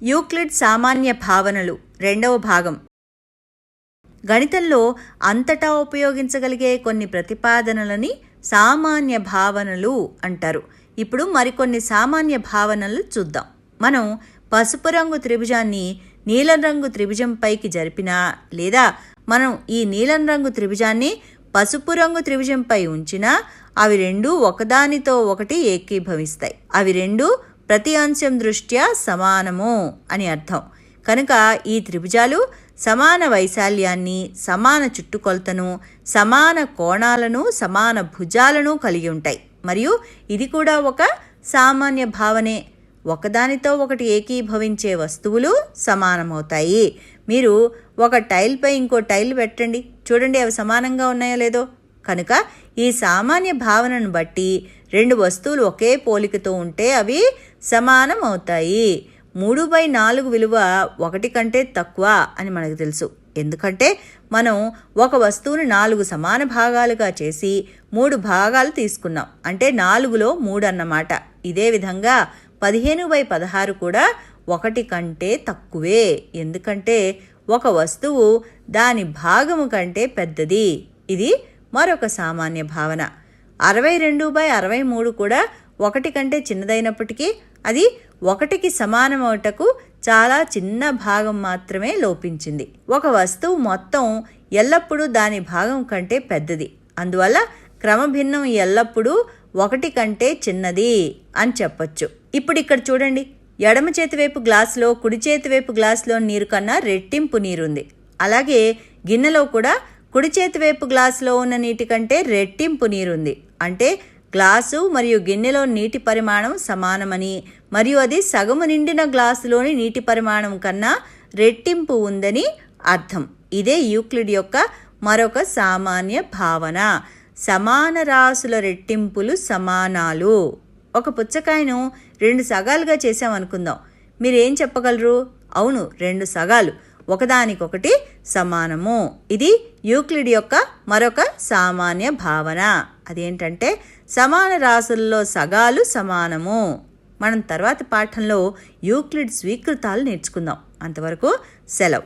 Euclid సామాన్య భావనలు రెండవ భాగం. గణితంలో అంతటా ఉపయోగించగలిగే కొన్ని ప్రతిపాదనలని సామాన్య భావనలు అంటారు. ఇప్పుడు మరికొన్ని సామాన్య భావనలు చూద్దాం. మనం పసుపు రంగు త్రిభుజాన్ని నీలం రంగు త్రిభుజంపైకి జరిపినా, లేదా మనం ఈ నీలం రంగు త్రిభుజాన్ని పసుపు రంగు త్రిభుజంపై ఉంచినా అవి రెండూ ఒకదానితో ఒకటి ఏకీభవిస్తాయి. అవి రెండూ ప్రతి అంశం దృష్ట్యా సమానము అని అర్థం. కనుక ఈ త్రిభుజాలు సమాన వైశాల్యాన్ని, సమాన చుట్టుకొలతను, సమాన కోణాలను, సమాన భుజాలను కలిగి ఉంటాయి. మరియు ఇది కూడా ఒక సామాన్య భావనే. ఒకదానితో ఒకటి ఏకీభవించే వస్తువులు సమానమవుతాయి. మీరు ఒక టైల్పై ఇంకో టైల్ పెట్టండి, చూడండి అవి సమానంగా ఉన్నాయో లేదో. కనుక ఈ సామాన్య భావనను బట్టి రెండు వస్తువులు ఒకే పోలికతో ఉంటే అవి సమానం అవుతాయి. 3/4 విలువ 1 కంటే తక్కువ అని మనకు తెలుసు. ఎందుకంటే మనం ఒక వస్తువును 4 సమాన భాగాలుగా చేసి 3 భాగాలు తీసుకున్నాం. అంటే 4లో 3 అన్నమాట. ఇదే విధంగా 15/16 కూడా 1 కంటే తక్కువే. ఎందుకంటే ఒక వస్తువు దాని భాగము కంటే పెద్దది. ఇది మరొక సామాన్య భావన. 62/63 కూడా 1 కంటే చిన్నదైనప్పటికీ అది 1కి సమానమవుటకు చాలా చిన్న భాగం మాత్రమే లోపించింది. ఒక వస్తువు మొత్తం ఎల్లప్పుడూ దాని భాగం కంటే పెద్దది. అందువల్ల క్రమభిన్నం ఎల్లప్పుడూ 1 కంటే చిన్నది అని చెప్పొచ్చు. ఇప్పుడు ఇక్కడ చూడండి, ఎడమ చేతివైపు గ్లాసులో కుడి చేతివైపు గ్లాసులో నీరు కన్నా రెట్టింపు నీరుంది. అలాగే గిన్నెలో కూడా కుడి చేతివైపు గ్లాసులో ఉన్న నీటి కంటే రెట్టింపు నీరుంది. అంటే గ్లాసు మరియు గిన్నెలో నీటి పరిమాణం సమానమని, మరియు అది సగము నిండిన గ్లాసులోని నీటి పరిమాణం కన్నా రెట్టింపు ఉందని అర్థం. ఇదే యూక్లిడ్ యొక్క మరొక సామాన్య భావన. సమాన రాశుల రెట్టింపులు సమానాలు. ఒక పుచ్చకాయను 2 సగాలుగా చేసామనుకుందాం. మీరేం చెప్పగలరు? అవును, 2 సగాలు ఒకదానికొకటి సమానము. ఇది యూక్లిడ్ యొక్క మరొక సామాన్య భావన. అదేంటంటే సమాన రాశుల్లో సగాలు సమానము. మనం తర్వాత పాఠంలో యూక్లిడ్ స్వీకృతాలు నేర్చుకుందాం. అంతవరకు సెలవు.